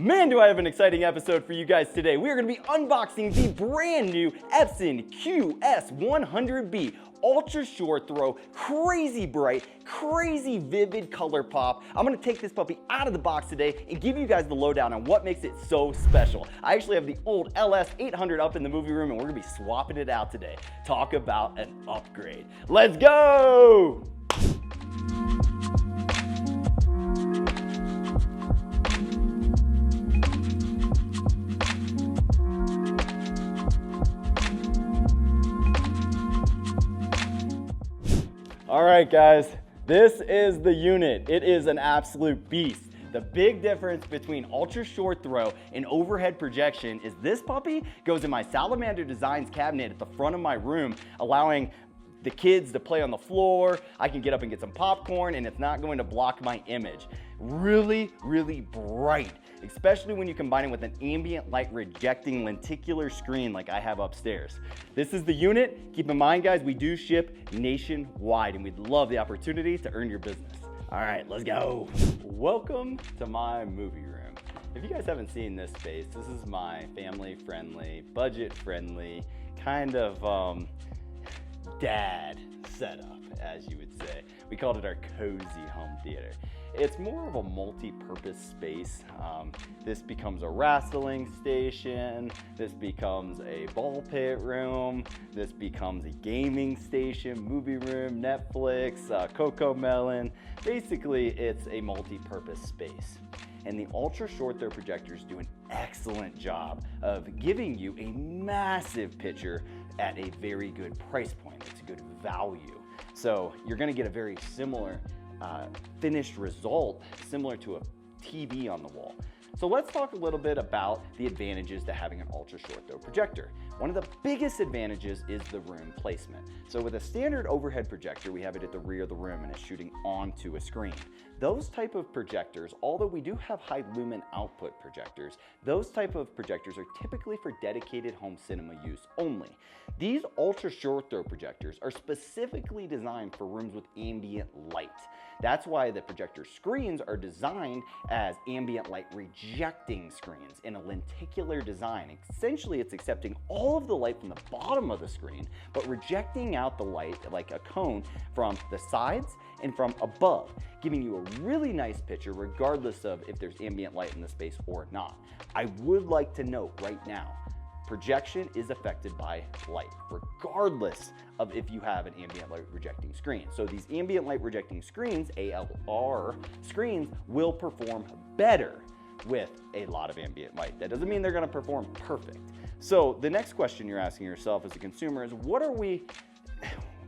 Man, do I have an exciting episode for you guys today. We are going to be unboxing the brand new Epson QS100B. Ultra short throw, crazy bright, crazy vivid color pop. I'm gonna take this puppy out of the box today and give you guys the lowdown on what makes it so special. I actually have the old LS800 up in the movie room and we're gonna be swapping it out today. Talk about an upgrade. Let's go! All right, guys, this is the unit. It is an absolute beast. The big difference between ultra short throw and overhead projection is this puppy goes in my Salamander Designs cabinet at the front of my room, allowing the kids to play on the floor. I can get up and get some popcorn and it's not going to block my image. Really, really bright, especially when you combine it with an ambient light rejecting lenticular screen like I have upstairs. This is the unit. Keep in mind, guys, we do ship nationwide and we'd love the opportunity to earn your business. All right, let's go. Welcome to my movie room. If you guys haven't seen this space, this is my family-friendly, budget-friendly, kind of dad setup, as you would say. We called it our cozy home theater. It's more of a multi-purpose space. This becomes a wrestling station. This becomes a ball pit room. This becomes a gaming station, movie room, Netflix, Coco Melon. Basically, it's a multi-purpose space. And the ultra short throw projectors do an excellent job of giving you a massive picture at a very good price point. It's a good value. So you're gonna get a very similar finished result, similar to a TV on the wall. So let's talk a little bit about the advantages to having an ultra short throw projector. One of the biggest advantages is the room placement. So with a standard overhead projector, we have it at the rear of the room and it's shooting onto a screen. Those type of projectors, although we do have high lumen output projectors, those type of projectors are typically for dedicated home cinema use only. These ultra short throw projectors are specifically designed for rooms with ambient light. That's why the projector screens are designed as ambient light rejecting screens in a lenticular design. Essentially, it's accepting all of the light from the bottom of the screen, but rejecting out the light like a cone from the sides and from above, giving you a really nice picture regardless of if there's ambient light in the space or not. I would like to note right now, projection is affected by light, regardless of if you have an ambient light rejecting screen. So these ambient light rejecting screens, ALR screens, will perform better with a lot of ambient light. That doesn't mean they're gonna perform perfect. So the next question you're asking yourself as a consumer is,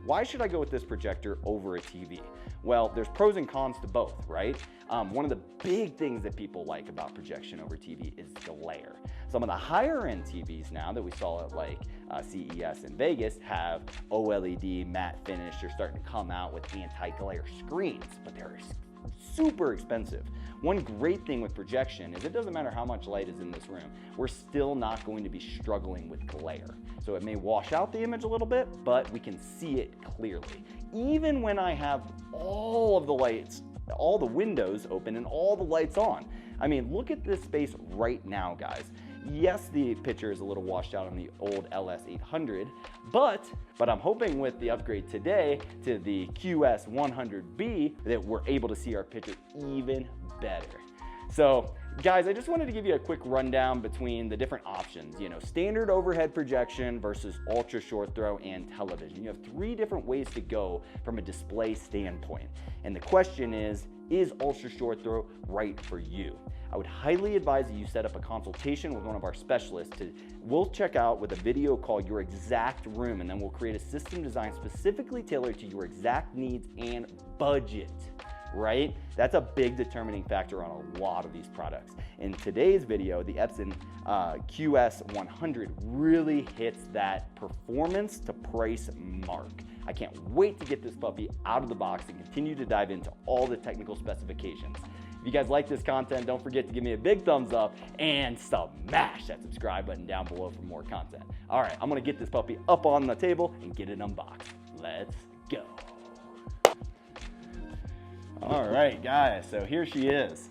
why should I go with this projector over a TV? Well, there's pros and cons to both, right? One of the big things that people like about projection over TV is glare. Some of the higher end TVs now that we saw at like CES in Vegas have OLED matte finish. They're starting to come out with anti-glare screens, but they're super expensive. One great thing with projection is it doesn't matter how much light is in this room, we're still not going to be struggling with glare. So it may wash out the image a little bit, but we can see it clearly. Even when I have all of the lights, all the windows open and all the lights on. I mean, look at this space right now, guys. Yes, the picture is a little washed out on the old LS800, but I'm hoping with the upgrade today to the QS100B that we're able to see our picture even better. So guys, I just wanted to give you a quick rundown between the different options, standard overhead projection versus ultra short throw and television. You have three different ways to go from a display standpoint. And the question is ultra short throw right for you? I would highly advise that you set up a consultation with one of our specialists. We'll check out with a video call your exact room, and then we'll create a system design specifically tailored to your exact needs and budget, right? That's a big determining factor on a lot of these products. In today's video, the Epson QS100 really hits that performance to price mark. I can't wait to get this puppy out of the box and continue to dive into all the technical specifications. If you guys like this content, don't forget to give me a big thumbs up and smash that subscribe button down below for more content. All right, I'm gonna get this puppy up on the table and get it unboxed. Let's go. All right, guys, so here she is.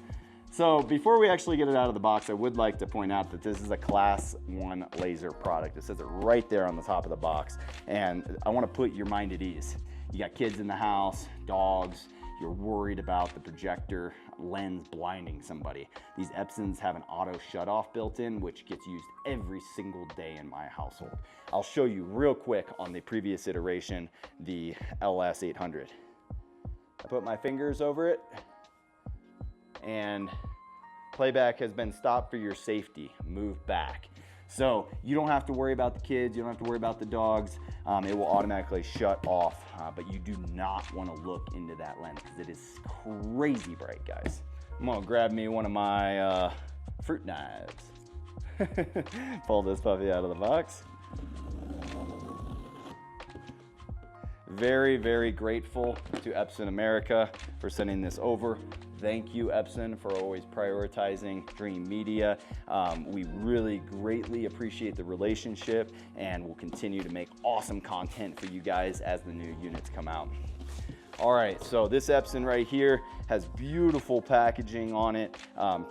So before we actually get it out of the box, I would like to point out that this is a class 1 laser product. It says it right there on the top of the box. And I want to put your mind at ease. You got kids in the house, dogs, you're worried about the projector lens blinding somebody. These Epsons have an auto shutoff built in, which gets used every single day in my household. I'll show you real quick on the previous iteration, the LS800. I put my fingers over it, and playback has been stopped for your safety. Move back. So you don't have to worry about the kids, you don't have to worry about the dogs. It will automatically shut off, but you do not want to look into that lens because it is crazy bright, guys. I'm gonna grab me one of my fruit knives. Pull this puppy out of the box. Very, very grateful to Epson America for sending this over. Thank you, Epson, for always prioritizing Dream Media. We really greatly appreciate the relationship, and we'll continue to make awesome content for you guys as the new units come out. All right, so this Epson right here has beautiful packaging on it,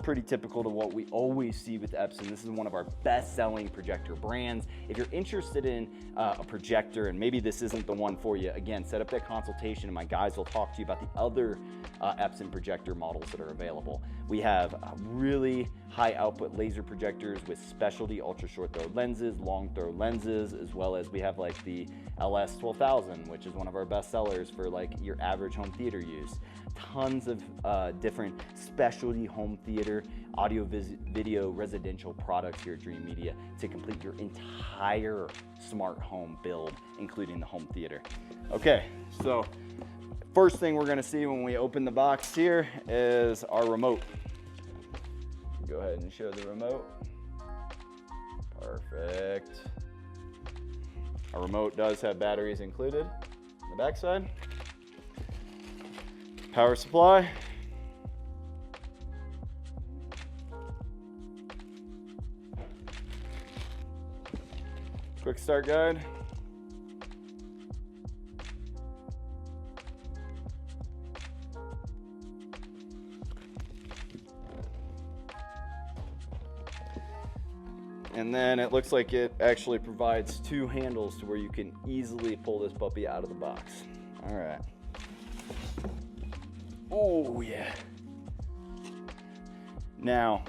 pretty typical to what we always see with Epson. This is one of our best-selling projector brands. If you're interested in a projector and maybe this isn't the one for you, again, set up that consultation and my guys will talk to you about the other Epson projector models that are available. We have really high output laser projectors with specialty ultra short throw lenses, long throw lenses, as well as we have like the LS12000, which is one of our best sellers for like your average home theater use. Tons of different specialty home theater, audio, video, residential products here at Dream Media to complete your entire smart home build, including the home theater. Okay, so first thing we're gonna see when we open the box here is our remote. Go ahead and show the remote. Perfect. Our remote does have batteries included on the back side. Power supply. Quick start guide. And then it looks like it actually provides 2 handles to where you can easily pull this puppy out of the box. All right. Oh yeah. Now,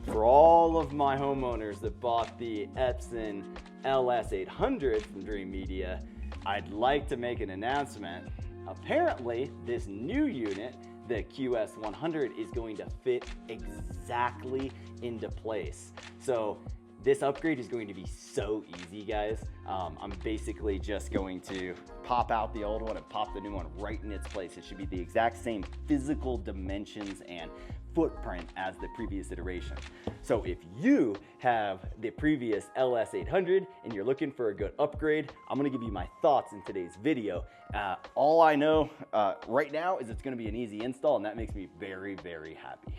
for all of my homeowners that bought the Epson LS800 from Dream Media, I'd like to make an announcement. Apparently, this new unit, the QS100, is going to fit exactly into place. So this upgrade is going to be so easy, guys. I'm basically just going to pop out the old one and pop the new one right in its place. It should be the exact same physical dimensions and footprint as the previous iteration. So if you have the previous LS800 and you're looking for a good upgrade, I'm gonna give you my thoughts in today's video. All I know right now is it's gonna be an easy install, and that makes me very, very happy.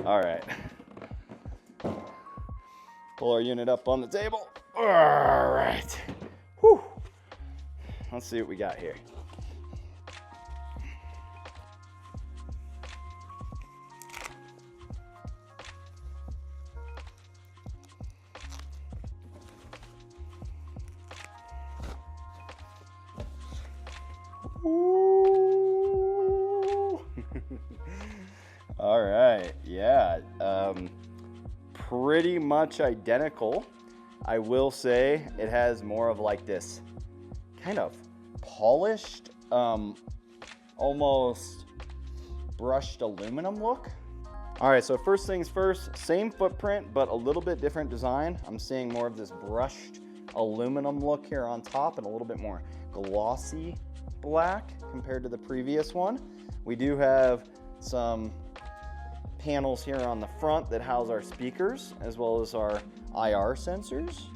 All right. Pull our unit up on the table. All right. Whew. Let's see what we got here. All right, yeah. Pretty much identical. I will say it has more of like this kind of polished, almost brushed aluminum look. All right, so first things first, same footprint, but a little bit different design. I'm seeing more of this brushed aluminum look here on top and a little bit more glossy black compared to the previous one. We do have some panels here on the front that house our speakers as well as our IR sensors.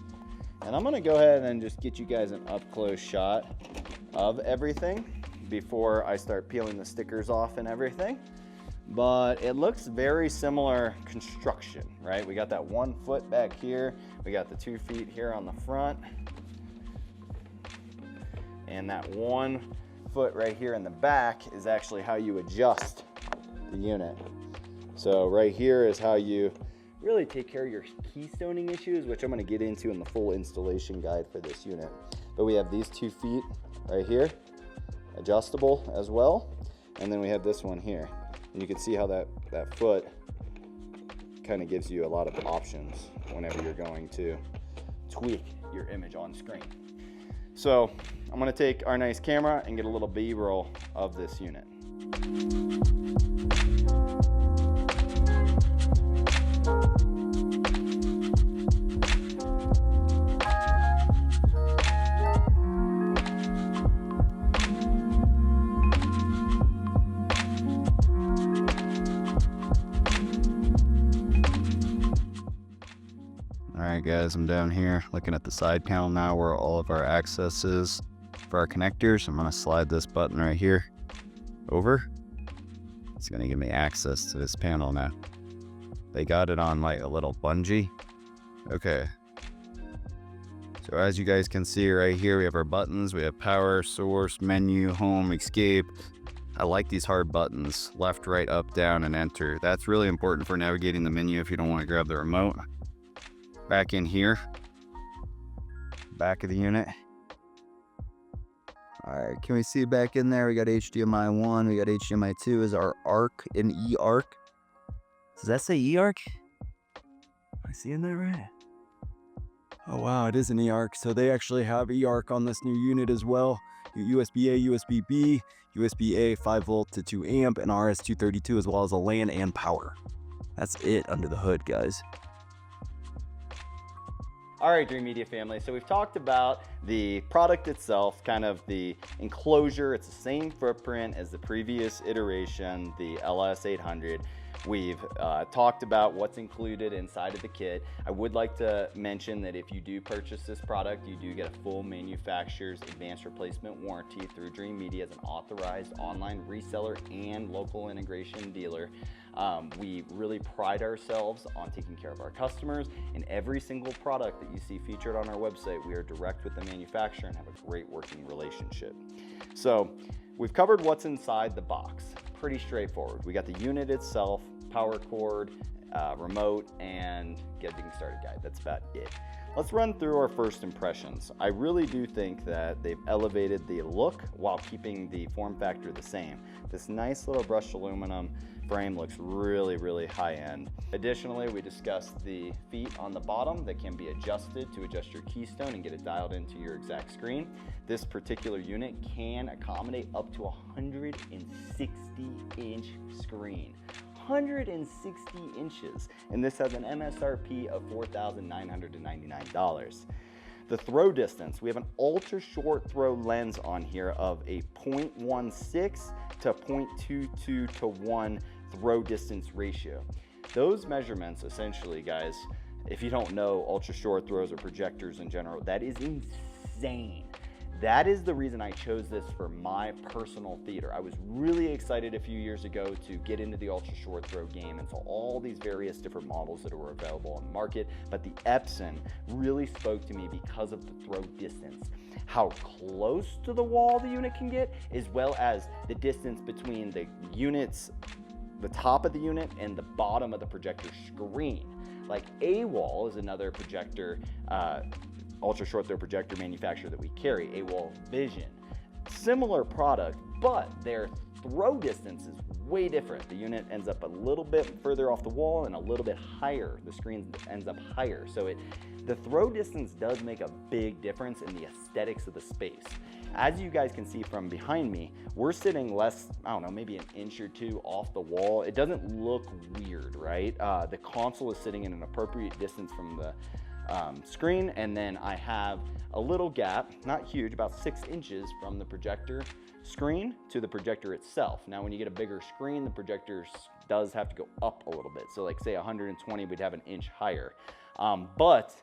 And I'm gonna go ahead and just get you guys an up close shot of everything before I start peeling the stickers off and everything. But it looks very similar construction, right? We got that 1 foot back here. We got the 2 feet here on the front. And that 1 foot right here in the back is actually how you adjust the unit. So right here is how you really take care of your keystoning issues, which I'm going to get into in the full installation guide for this unit. But we have these 2 feet right here, adjustable as well. And then we have this one here. And you can see how that foot kind of gives you a lot of options whenever you're going to tweak your image on screen. So I'm going to take our nice camera and get a little B-roll of this unit. Alright guys, I'm down here looking at the side panel now where all of our access is for our connectors. I'm going to slide this button right here over. It's going to give me access to this panel now. They got it on like a little bungee. Okay. So as you guys can see right here, we have our buttons. We have power, source, menu, home, escape. I like these hard buttons, left, right, up, down, and enter. That's really important for navigating the menu if you don't want to grab the remote. Back in here, back of the unit. All right, can we see back in there? We got HDMI 1, we got HDMI 2 is our ARC and eARC. Does that say eARC? Am I seeing that right? Oh wow, it is an eARC. So they actually have eARC on this new unit as well. USB-A, USB-B, USB-A 5 volt to 2 amp, and RS-232 as well as a LAN and power. That's it under the hood, guys. All right, Dream Media family, so we've talked about the product itself, kind of the enclosure. It's the same footprint as the previous iteration, the LS800. We've talked about what's included inside of the kit. I would like to mention that if you do purchase this product, you do get a full manufacturer's advanced replacement warranty through Dream Media as an authorized online reseller and local integration dealer. We really pride ourselves on taking care of our customers, and every single product that you see featured on our website, we are direct with the manufacturer and have a great working relationship. So we've covered what's inside the box. Pretty straightforward. We got the unit itself, power cord, remote, and getting started guide. That's about it. Let's run through our first impressions. I really do think that they've elevated the look while keeping the form factor the same. This nice little brushed aluminum frame looks really, really high end. Additionally, we discussed the feet on the bottom that can be adjusted to adjust your keystone and get it dialed into your exact screen. This particular unit can accommodate up to a 160-inch screen. 160 inches, and this has an MSRP of $4,999. The throw distance, we have an ultra short throw lens on here of a 0.16 to 0.22 to 1 throw distance ratio. Those measurements essentially, guys, if you don't know ultra short throws or projectors in general, that is insane. That is the reason I chose this for my personal theater. I was really excited a few years ago to get into the ultra short throw game and saw all these various different models that were available on the market, but the Epson really spoke to me because of the throw distance. How close to the wall the unit can get, as well as the distance between the unit's, the top of the unit and the bottom of the projector screen. Like AWOL is another projector, ultra short throw projector manufacturer that we carry, AWOL Vision. Similar product, but their throw distance is way different. The unit ends up a little bit further off the wall and a little bit higher. The screen ends up higher. So the throw distance does make a big difference in the aesthetics of the space. As you guys can see from behind me, we're sitting less, I don't know, maybe an inch or two off the wall. It doesn't look weird, right? The console is sitting in an appropriate distance from the screen, and then I have a little gap, not huge, about 6 inches from the projector screen to the projector itself. Now when you get a bigger screen, the projector does have to go up a little bit. So like say 120, we'd have an inch higher. But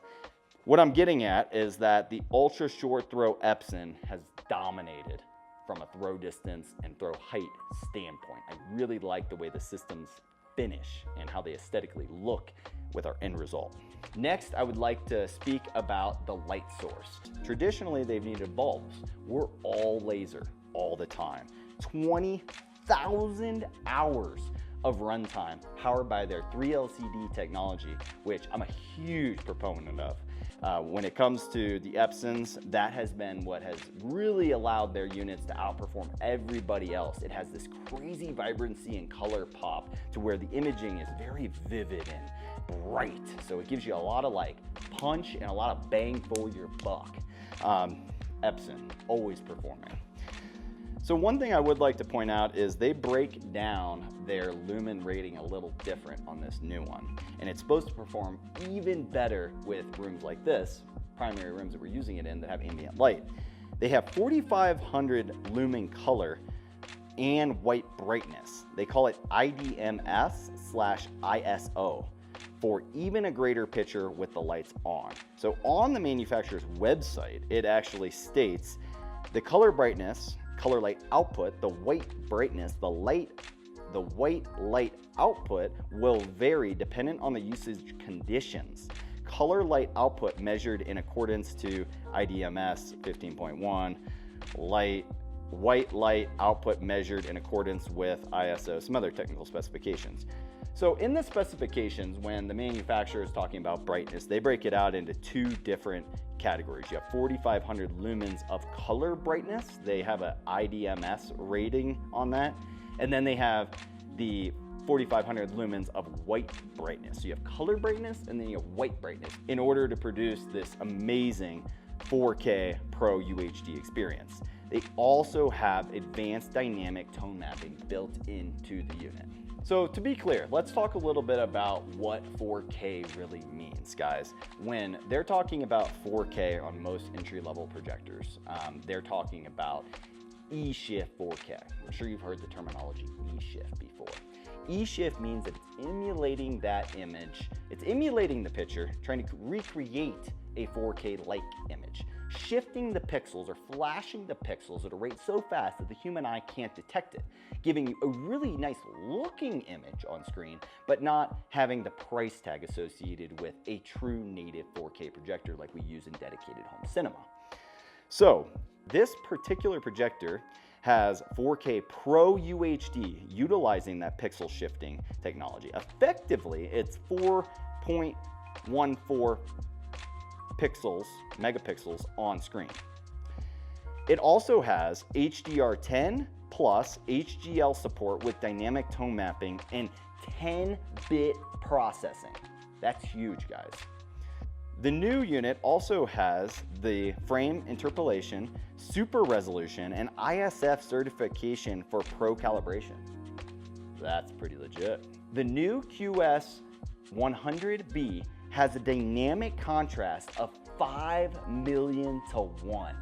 what I'm getting at is that the ultra short throw Epson has dominated from a throw distance and throw height standpoint. I really like the way the systems finish and how they aesthetically look with our end result. Next, I would like to speak about the light source. Traditionally, they've needed bulbs. We're all laser all the time. 20,000 hours of runtime powered by their 3LCD technology, which I'm a huge proponent of. When it comes to the Epsons, that has been what has really allowed their units to outperform everybody else. It has this crazy vibrancy and color pop to where the imaging is very vivid and bright. So it gives you a lot of like punch and a lot of bang for your buck. Epson, always performing. So one thing I would like to point out is they break down their lumen rating a little different on this new one. And it's supposed to perform even better with rooms like this, primary rooms that we're using it in that have ambient light. They have 4,500 lumen color and white brightness. They call it IDMS/ISO for even a greater picture with the lights on. So on the manufacturer's website, it actually states the color brightness, color light output, the white brightness, the white light output will vary dependent on the usage conditions. Color light output measured in accordance to IDMS 15.1, white light output measured in accordance with ISO, some other technical specifications. So in the specifications, when the manufacturer is talking about brightness, they break it out into two different categories. You have 4,500 lumens of color brightness. They have an IDMS rating on that. And then they have the 4,500 lumens of white brightness. So you have color brightness and then you have white brightness in order to produce this amazing 4K Pro UHD experience. They also have advanced dynamic tone mapping built into the unit. So to be clear, let's talk a little bit about what 4K really means, guys. When they're talking about 4K on most entry-level projectors, they're talking about E-shift 4K. I'm sure you've heard the terminology E-shift before. E-shift means that it's emulating that image. It's emulating the picture, trying to recreate a 4K-like image, shifting the pixels or flashing the pixels at a rate so fast that the human eye can't detect it, giving you a really nice looking image on screen, but not having the price tag associated with a true native 4K projector like we use in dedicated home cinema. So this particular projector has 4K Pro UHD utilizing that pixel shifting technology. Effectively, it's 4.14 megapixels on screen. It also has HDR10 plus HGL support with dynamic tone mapping and 10-bit processing. That's huge, guys. The new unit also has the frame interpolation, super resolution, and ISF certification for pro calibration. That's pretty legit. The new QS100B has a dynamic contrast of 5 million to 1.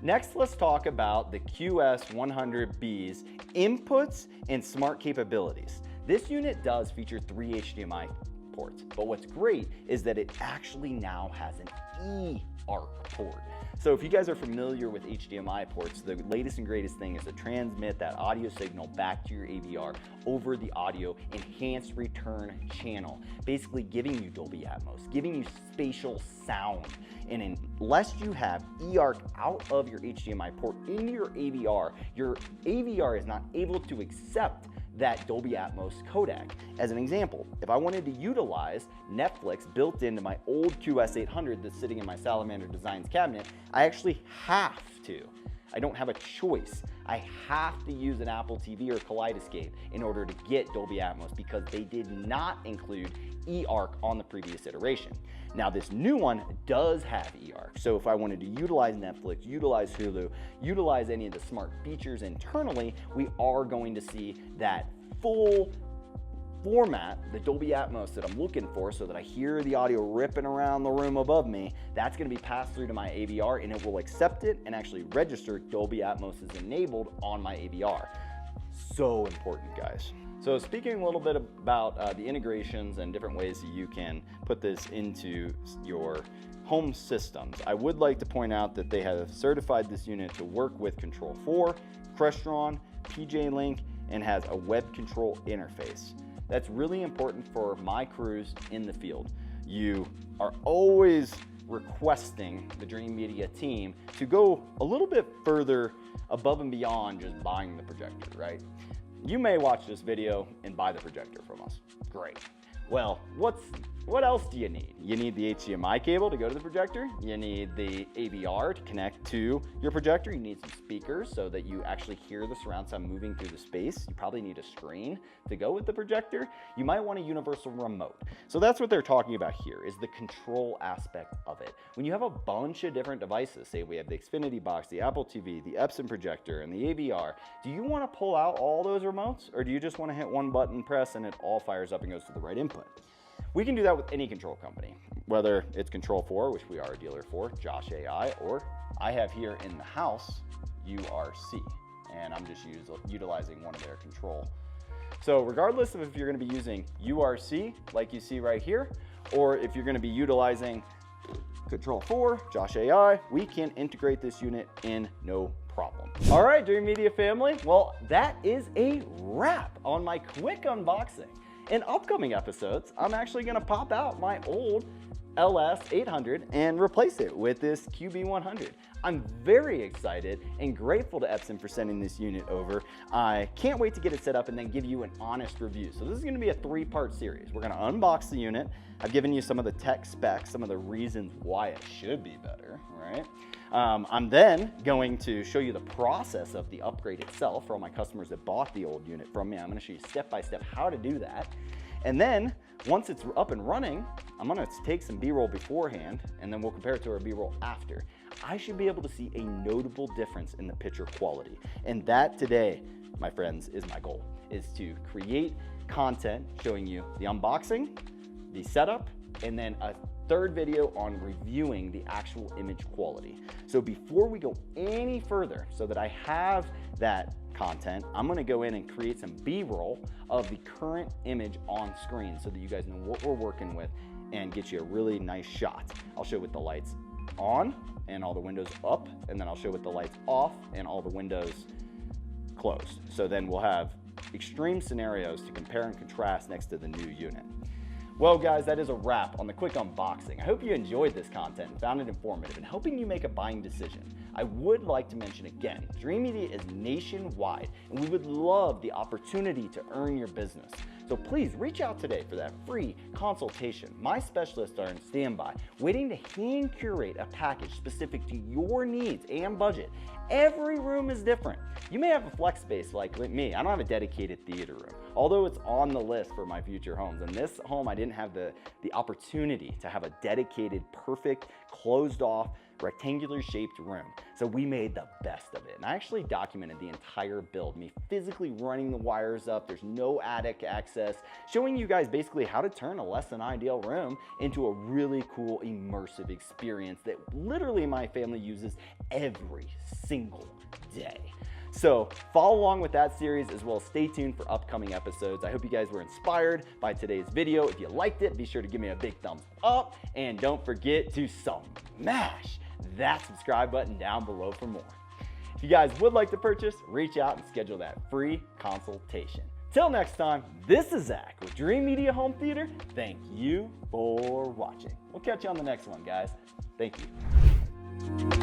Next, let's talk about the QS100B's inputs and smart capabilities. This unit does feature 3 HDMI ports, but what's great is that it actually now has an eARC port. So if you guys are familiar with HDMI ports, the latest and greatest thing is to transmit that audio signal back to your AVR over the audio enhanced return channel, basically giving you Dolby Atmos, giving you spatial sound. And unless you have eARC out of your HDMI port in your AVR is not able to accept that Dolby Atmos codec. As an example, if I wanted to utilize Netflix built into my old QS800 that's sitting in my Salamander Designs cabinet, I actually have to. I don't have a choice. I have to use an Apple TV or Kaleidoscape in order to get Dolby Atmos because they did not include eARC on the previous iteration. Now this new one does have eARC, so if I wanted to utilize Netflix, utilize Hulu, utilize any of the smart features internally, we are going to see that full format, the Dolby Atmos that I'm looking for so that I hear the audio ripping around the room above me. That's going to be passed through to my AVR and it will accept it and actually register Dolby Atmos is enabled on my AVR. So important, guys. So speaking a little bit about the integrations and different ways that you can put this into your home systems, I would like to point out that they have certified this unit to work with Control4, Crestron, PJ-Link, and has a web control interface. That's really important for my crews in the field. You are always requesting the Dream Media team to go a little bit further above and beyond just buying the projector, right? you may watch this video and buy the projector from us. Great. Well, what else do you need? You need the HDMI cable to go to the projector. You need the AVR to connect to your projector. You need some speakers so that you actually hear the surround sound moving through the space. You probably need a screen to go with the projector. You might want a universal remote. So that's what they're talking about here, is the control aspect of it. When you have a bunch of different devices, say we have the Xfinity box, the Apple TV, the Epson projector, and the AVR, do you want to pull out all those remotes, or do you just want to hit one button press and it all fires up and goes to the right input? We can do that with any control company, whether it's Control4, which we are a dealer for, Josh AI, or I have here in the house, eARC, and I'm just utilizing one of their control. So regardless of if you're gonna be using eARC, like you see right here, or if you're gonna be utilizing Control4, Josh AI, we can integrate this unit in no problem. All right, Dream Media family, well, that is a wrap on my quick unboxing. In upcoming episodes, I'm actually gonna pop out my old LS800 and replace it with this QB100. I'm very excited and grateful to Epson for sending this unit over. I can't wait to get it set up and then give you an honest review. So this is gonna be a 3-part series. We're gonna unbox the unit. I've given you some of the tech specs, some of the reasons why it should be better, right? I'm then going to show you the process of the upgrade itself for all my customers that bought the old unit from me. I'm gonna show you step by step how to do that. And then once it's up and running, I'm gonna take some B-roll beforehand and then we'll compare it to our B-roll after. I should be able to see a notable difference in the picture quality. And that today, my friends, is my goal, is to create content showing you the unboxing, the setup, and then a third video on reviewing the actual image quality. So before we go any further, so that I have that content, I'm gonna go in and create some B-roll of the current image on screen so that you guys know what we're working with and get you a really nice shot. I'll show with the lights on and all the windows up, and then I'll show with the lights off and all the windows closed. So then we'll have extreme scenarios to compare and contrast next to the new unit. Well guys, that is a wrap on the quick unboxing. I hope you enjoyed this content and found it informative and helping you make a buying decision. I would like to mention again, Dream Media is nationwide and we would love the opportunity to earn your business. So please reach out today for that free consultation. My specialists are on standby, waiting to hand curate a package specific to your needs and budget. Every room is different. You may have a flex space like me. I don't have a dedicated theater room, although it's on the list for my future homes. And this home, I didn't have the opportunity to have a dedicated, perfect, closed off, rectangular shaped room. So we made the best of it. And I actually documented the entire build, me physically running the wires up. There's no attic access, showing you guys basically how to turn a less than ideal room into a really cool, immersive experience that literally my family uses every single day. So follow along with that series as well as stay tuned for upcoming episodes. I hope you guys were inspired by today's video. If you liked it, be sure to give me a big thumbs up and don't forget to smash that subscribe button down below for more. If you guys would like to purchase, reach out and schedule that free consultation. Till next time, this is Zach with Dream Media Home Theater. Thank you for watching. We'll catch you on the next one, guys. Thank you.